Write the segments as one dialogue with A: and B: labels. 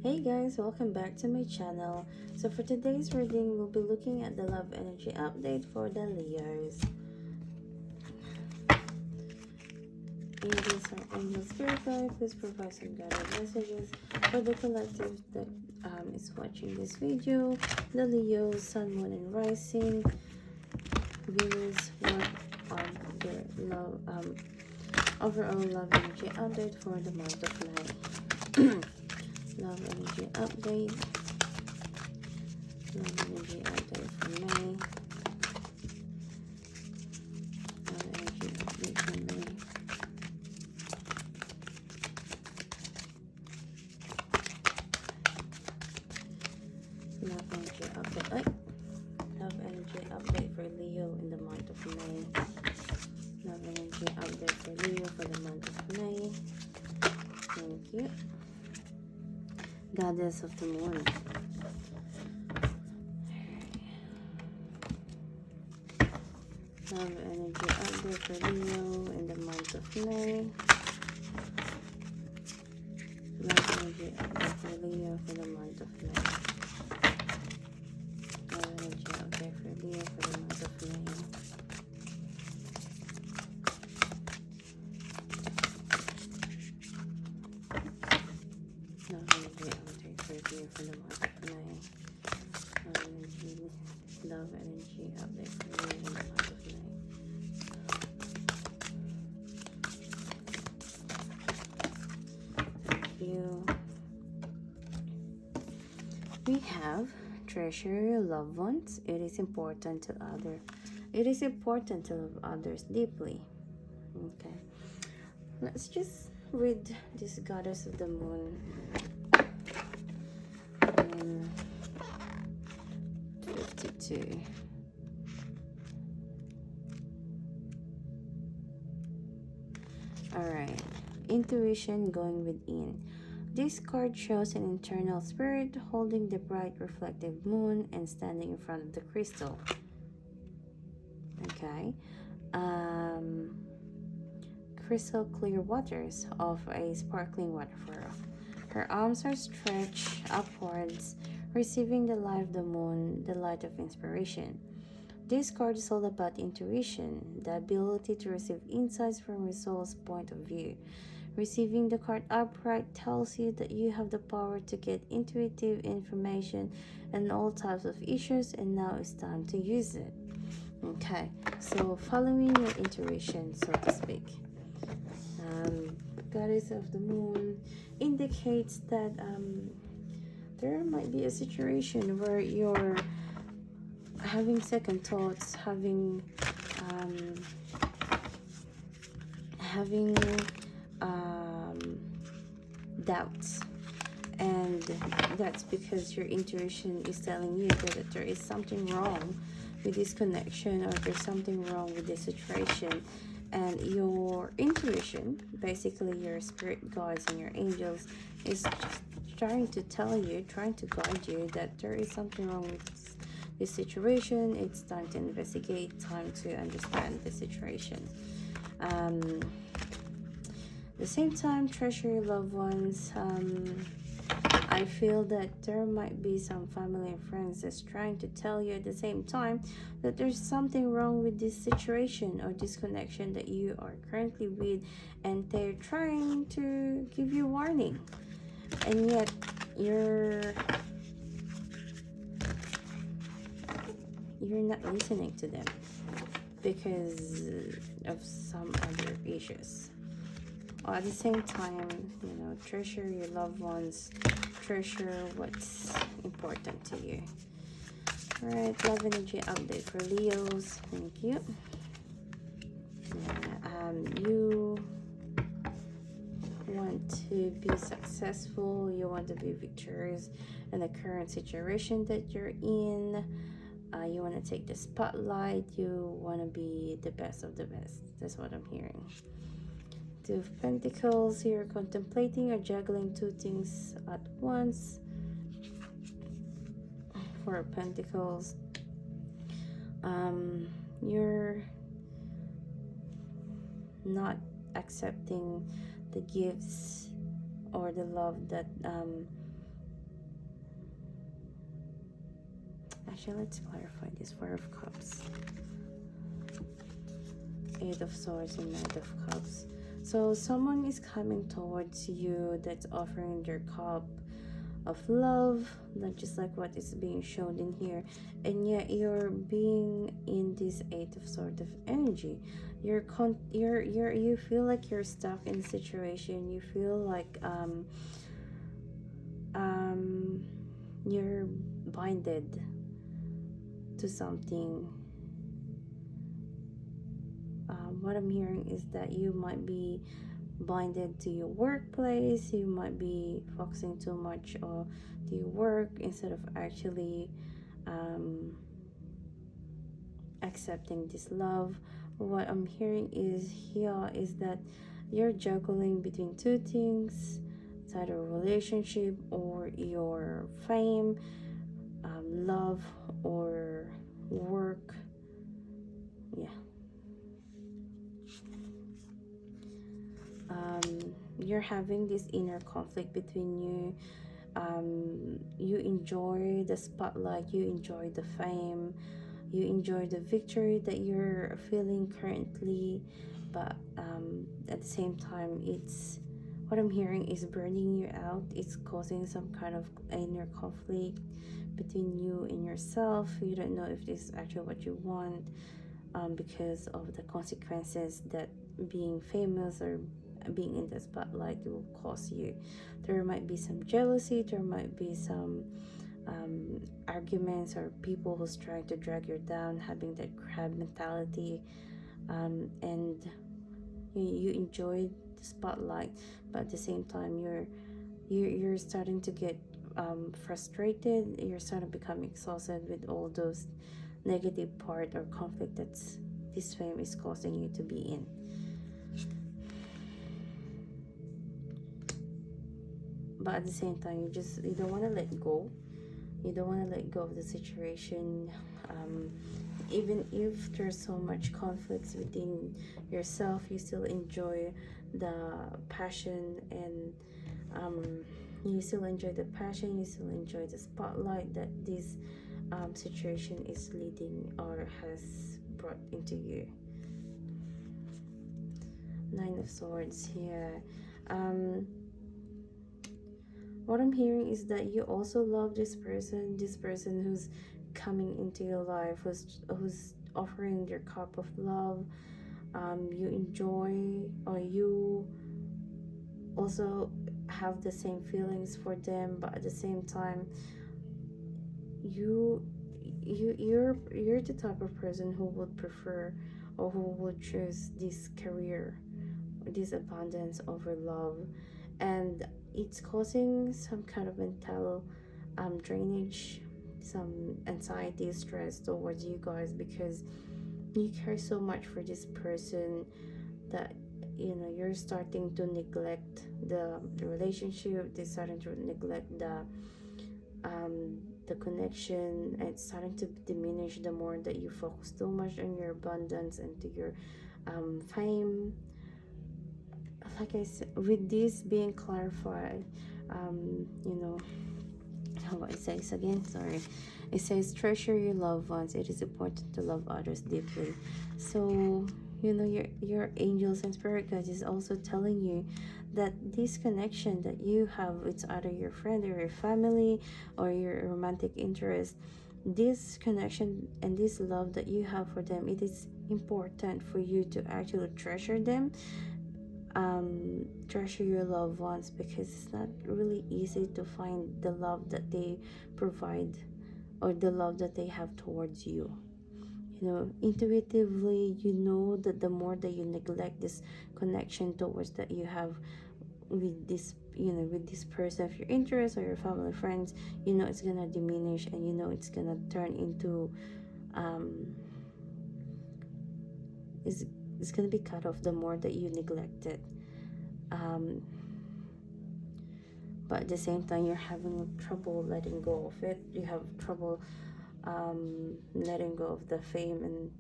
A: Hey guys, welcome back to my channel. So for today's reading, we'll be looking at the love energy update for the Leos. Angels or angel spirit guide, please provide some guided messages for the collective that is watching this video. The Leos, Sun, Moon, and Rising viewers, what are their love overall love energy update for the month of May? Love energy update. Love energy update for May. Love energy update for May. Love energy update. Love energy update for Leo in the month of May. Love energy update for Leo for the month of May. Thank you. Goddess of the Moon. Love energy update for Leo in the month of May. Love energy update for Leo for the month of May. Love energy update for Leo for the month of May. Love energy update for Leo for the month of May. Love energy update for Leo in the month of May. Thank you. We have treasure your loved ones. It is important to love others deeply. Okay. Let's just read this Goddess of the Moon. 52. Alright. Intuition going within. This card shows an internal spirit holding the bright reflective moon and standing in front of the crystal. Okay. Crystal clear waters of a sparkling waterfall. Her arms are stretched upwards, receiving the light of the moon, the light of inspiration. This card is all about intuition, the ability to receive insights from your soul's point of view. Receiving the card upright tells you that you have the power to get intuitive information on all types of issues, and now it's time to use it. Okay, so following your intuition, so to speak. Goddess of the Moon indicates that there might be a situation where you're having second thoughts, having doubts, and that's because your intuition is telling you that there is something wrong with this connection, or there's something wrong with this situation. And your intuition, basically your spirit guides and your angels, is trying to tell you, trying to guide you that there is something wrong with this situation. It's time to investigate, time to understand the situation. At the same time, treasure your loved ones. I feel that there might be some family and friends that's trying to tell you at the same time that there's something wrong with this situation or this connection that you are currently with, and they're trying to give you warning, and yet you're not listening to them because of some other issues. At the same time, treasure your loved ones, treasure what's important to you. Alright, love energy update for Leos. Thank you. You want to be successful, you want to be victorious in the current situation that you're in. You want to take the spotlight, you want to be the best of the best. That's what I'm hearing. Two of Pentacles, you're contemplating or juggling two things at once. Four of Pentacles, you're not accepting the gifts or the love that Actually, let's clarify this. Four of Cups, Eight of Swords, and Knight of Cups. So someone is coming towards you that's offering their cup of love, not just like what is being shown in here, and yet you're being in this Eight of Swords of energy. You feel like you're stuck in a situation. You feel like you're binded to something. What I'm hearing is that you might be binded to your workplace. You might be focusing too much on your work instead of actually accepting this love. What I'm hearing is here is that you're juggling between two things. It's either a relationship or your fame, love or work. Yeah. You're having this inner conflict between you. You enjoy the spotlight, you enjoy the fame, you enjoy the victory that you're feeling currently, but at the same time, it's what I'm hearing is burning you out. It's causing some kind of inner conflict between you and yourself. You don't know if this is actually what you want, because of the consequences that being famous or being in the spotlight will cause you. There might be some jealousy, there might be some arguments, or people who's trying to drag you down, having that crab mentality, and you enjoy the spotlight, but at the same time you're starting to get frustrated. You're starting to become exhausted with all those negative part or conflict that's this fame is causing you to be in. But at the same time, you don't want to let go. You don't want to let go of the situation. Even if there's so much conflicts within yourself, you still enjoy the passion, and you still enjoy the passion, you still enjoy the spotlight that this situation is leading or has brought into you. Nine of Swords here. What I'm hearing is that you also love this person who's coming into your life, who's offering their cup of love. You enjoy, or you also have the same feelings for them, but at the same time, you're the type of person who would prefer or who would choose this career, this abundance over love, and it's causing some kind of mental drainage, some anxiety, stress towards you guys, because you care so much for this person that you're starting to neglect the relationship. They're starting to neglect the connection, and it's starting to diminish the more that you focus too much on your abundance and to your fame. Like I said, with this being clarified, how it says again, sorry, it says treasure your loved ones. It is important to love others deeply. So your angels and spirit guides is also telling you that this connection that you have with either your friend or your family or your romantic interest, this connection and this love that you have for them, it is important for you to actually treasure them. Treasure your loved ones, because it's not really easy to find the love that they provide or the love that they have towards you. Intuitively, that the more that you neglect this connection towards that you have with this person of your interest or your family, friends, it's gonna diminish, and it's gonna turn into it's gonna be cut off the more that you neglect it. But at the same time, you're having trouble letting go of it. You have trouble letting go of the fame and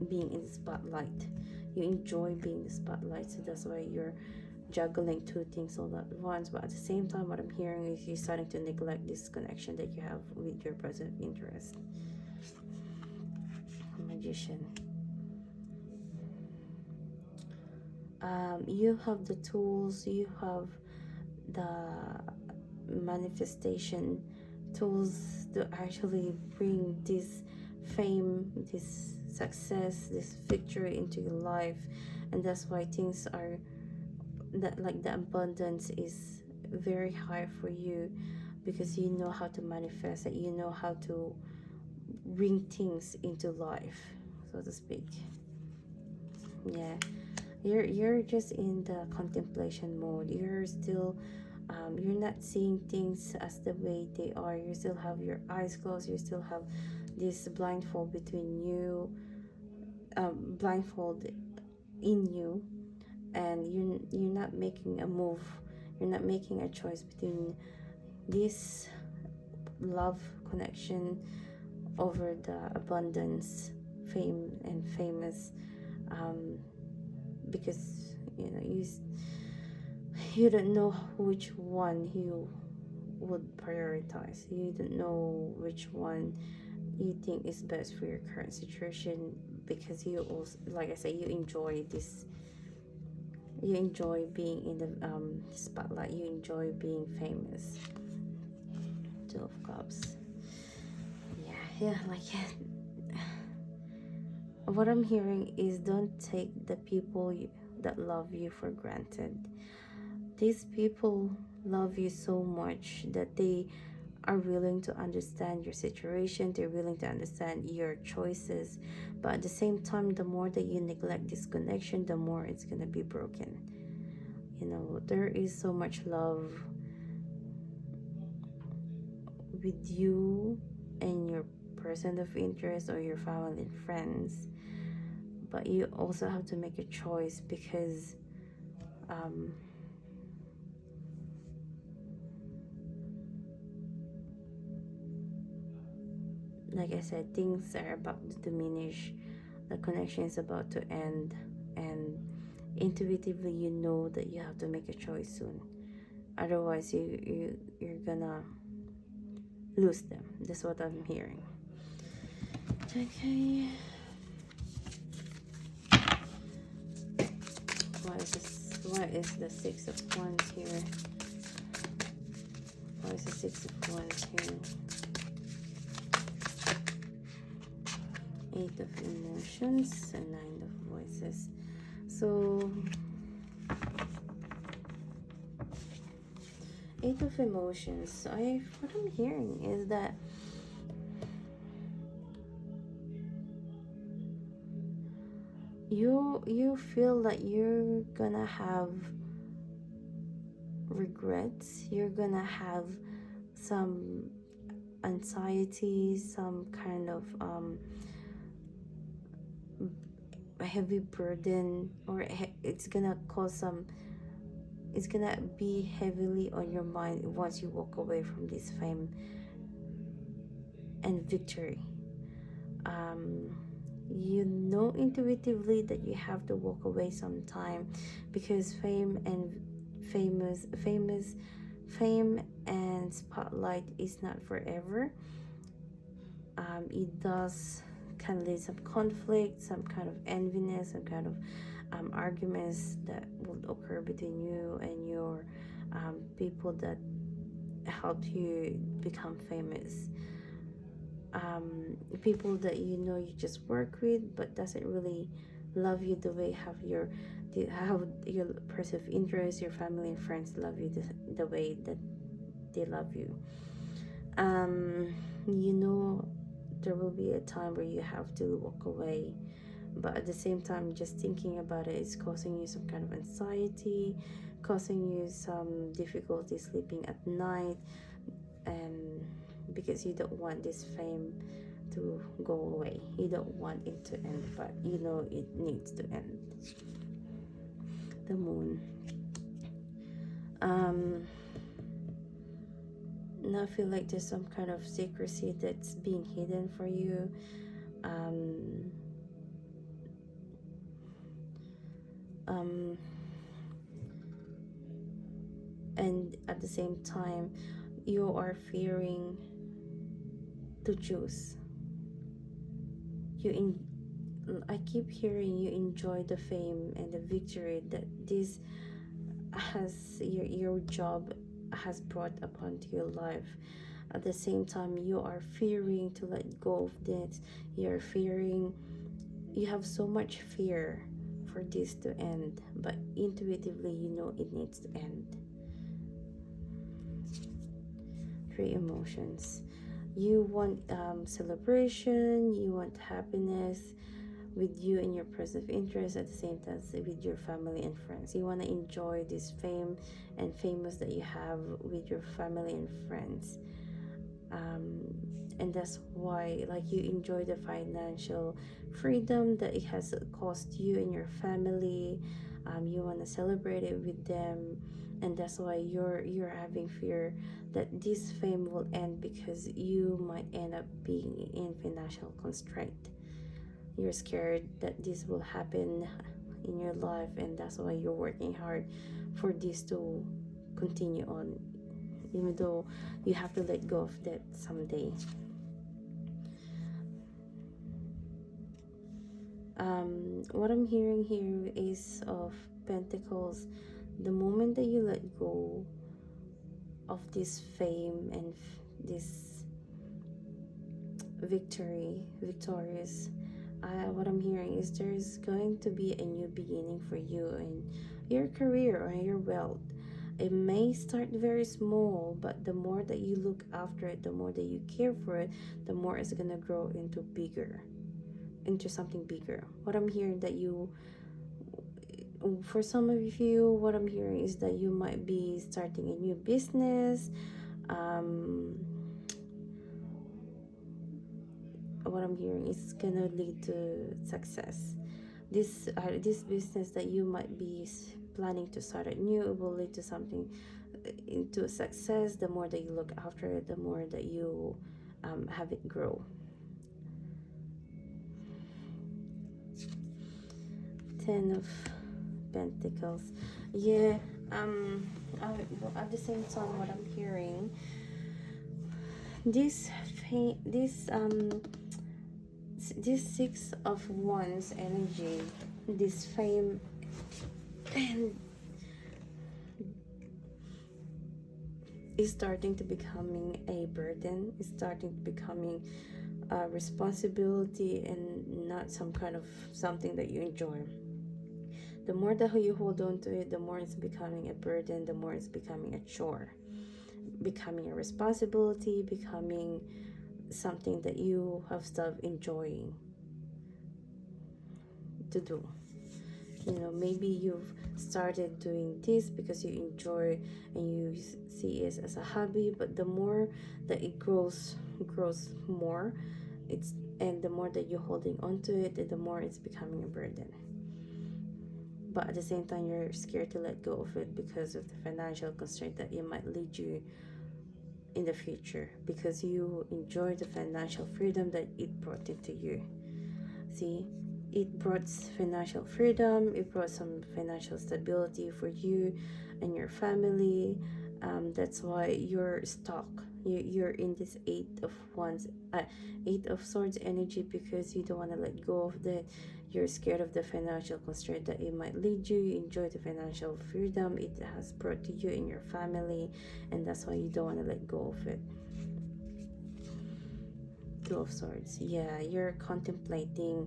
A: being in the spotlight. You enjoy being in the spotlight, so that's why you're juggling two things all at once, but at the same time what I'm hearing is you're starting to neglect this connection that you have with your person of interest. Magician. You have the tools, you have the manifestation tools to actually bring this fame, this success, this victory into your life. And that's why things are that, like, the abundance is very high for you, because you know how to manifest it, you know how to bring things into life, so to speak. Yeah, you're just in the contemplation mode. You're still you're not seeing things as the way they are. You still have your eyes closed, you still have this blindfold between you, blindfold in you, and you're not making a move, you're not making a choice between this love connection over the abundance, fame and famous, because you don't know which one you would prioritize. You don't know which one you think is best for your current situation, because you also, like I said, you enjoy this, you enjoy being in the spotlight, you enjoy being famous. Two of Cups. Yeah, like what I'm hearing is, don't take the people that love you for granted. These people love you so much that they are willing to understand your situation, they're willing to understand your choices, but at the same time, the more that you neglect this connection, the more it's gonna be broken. There is so much love with you and your person of interest or your family and friends, but you also have to make a choice, because like I said, things are about to diminish, the connection is about to end, and intuitively you know that you have to make a choice soon, otherwise you're gonna lose them. That's what I'm hearing. Okay, why is the Six of Wands here? Why is the Six of Wands here? Eight of Emotions and Nine of Voices. So Eight of Emotions, what I'm hearing is that you feel that you're gonna have regrets, you're gonna have some anxiety, some kind of heavy burden, or it's gonna be heavily on your mind once you walk away from this fame and victory. You know intuitively that you have to walk away sometime, because fame and spotlight is not forever. It does can lead some conflict, some kind of enviness, some kind of arguments that will occur between you and your people that helped you become famous. People that you just work with, but doesn't really love you the way how your person of interest, your family and friends love you the way that they love you. There will be a time where you have to walk away, but at the same time, just thinking about it is causing you some kind of anxiety, causing you some difficulty sleeping at night, and because you don't want this fame to go away, you don't want it to end, but it needs to end. The Moon. Now I feel like there's some kind of secrecy that's being hidden for you. and at the same time you are fearing to choose. I keep hearing you enjoy the fame and the victory that this has your job has brought upon to your life. At the same time, you are fearing to let go of this. You're fearing, you have so much fear for this to end, but intuitively you know it needs to end. Three emotions. You want celebration, you want happiness with you and your person of interest, at the same time with your family and friends. You want to enjoy this fame and famous that you have with your family and friends. And that's why, like, you enjoy the financial freedom that it has cost you and your family. You want to celebrate it with them, and that's why you're having fear that this fame will end because you might end up being in financial constraint. You're scared that this will happen in your life, and that's why you're working hard for this to continue on, even though you have to let go of that someday. What I'm hearing here is of Pentacles. The moment that you let go of this fame and this victorious, what I'm hearing is there's going to be a new beginning for you in your career or your wealth. It may start very small, but the more that you look after it, the more that you care for it, the more it's gonna grow into something bigger. What I'm hearing that for some of you, what I'm hearing is that you might be starting a new business. What I'm hearing is gonna lead to success. This business that you might be planning to start at new will lead to something, into success. The more that you look after it, the more that you have it grow. 10 of Pentacles. Yeah. At the same time, what I'm hearing, this Six of Wands energy, this fame and is starting to becoming a burden, is starting to becoming a responsibility and not some kind of something that you enjoy. The more that you hold on to it, the more it's becoming a burden, the more it's becoming a chore, becoming a responsibility, becoming something that you have stopped enjoying to do. Maybe you've started doing this because you enjoy and you see it as a hobby, but the more that it grows more, and the more that you're holding on to it, the more it's becoming a burden. But at the same time, you're scared to let go of it because of the financial constraint that it might lead you in the future, because you enjoy the financial freedom that it brought into you. See, it brought financial freedom, it brought some financial stability for you and your family. That's why you're stuck. You're in this Eight of Swords energy, because you don't want to let go of that. You're scared of the financial constraint that it might lead you. You enjoy the financial freedom it has brought to you and your family, and that's why you don't want to let go of it. Two of Swords. Yeah, you're contemplating,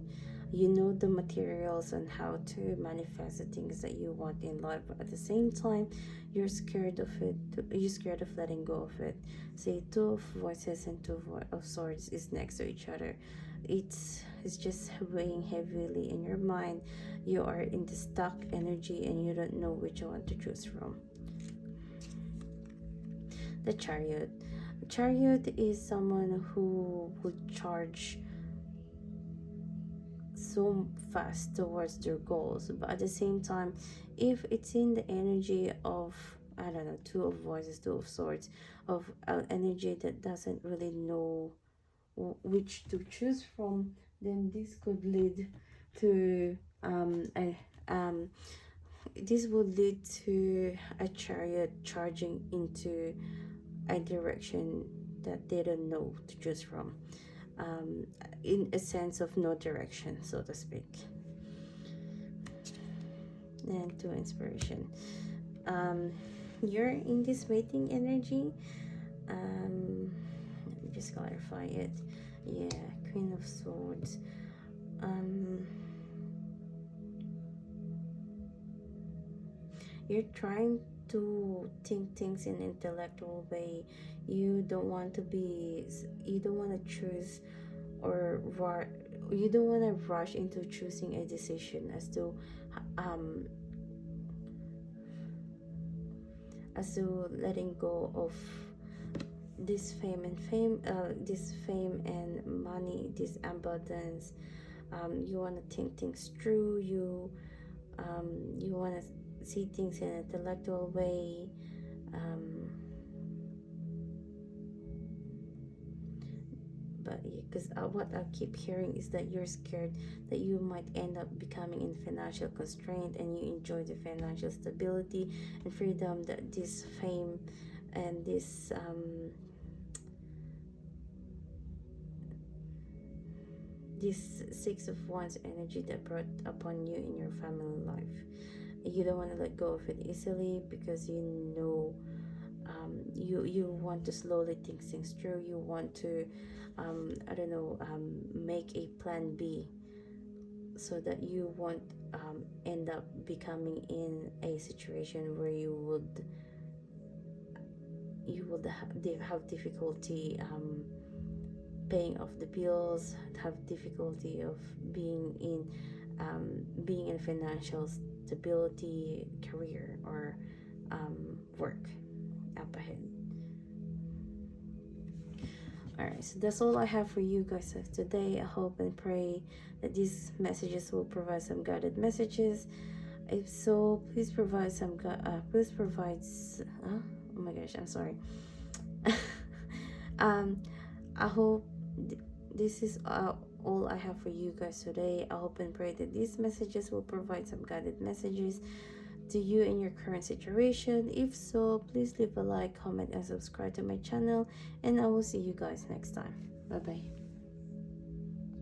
A: the materials and how to manifest the things that you want in life, but at the same time you're scared of it. You're scared of letting go of it. Say Two of Voices and Two of Swords is next to each other. It's just weighing heavily in your mind. You are in the stuck energy and you don't know which one to choose from. The Chariot. Chariot is someone who would charge so fast towards their goals, but at the same time, if it's in the energy of, I don't know, Two of Voices, Two of Swords, of energy that doesn't really know which to choose from, then this could lead to this would lead to a chariot charging into a direction that they don't know to choose from, in a sense of no direction, so to speak. And to inspiration, you're in this waiting energy. Let me just clarify it. Yeah, Queen of Swords. You're trying to think things in an intellectual way. You don't want to choose, or you don't want to rush into choosing a decision um as to letting go of this fame and money, this abundance. You want to think things through. You want to see things in an intellectual way. But because what I keep hearing is that you're scared that you might end up becoming in financial constraint, and you enjoy the financial stability and freedom that this fame and this this Six of Wands energy that brought upon you in your family life. You don't want to let go of it easily, because you know, you want to slowly think things through. You want to I don't know, make a plan B, so that you won't end up becoming in a situation where you would have difficulty paying off the bills, have difficulty of being in financial stability, career, or work up ahead. Alright, so that's all I have for you guys today. I hope and pray that these messages will provide some guided messages. If so, please provide some oh my gosh, I'm sorry. I hope this is all I have for you guys today. I hope and pray that these messages will provide some guided messages to you in your current situation. If so, please leave a like, comment, and subscribe to my channel, and I will see you guys next time. Bye bye.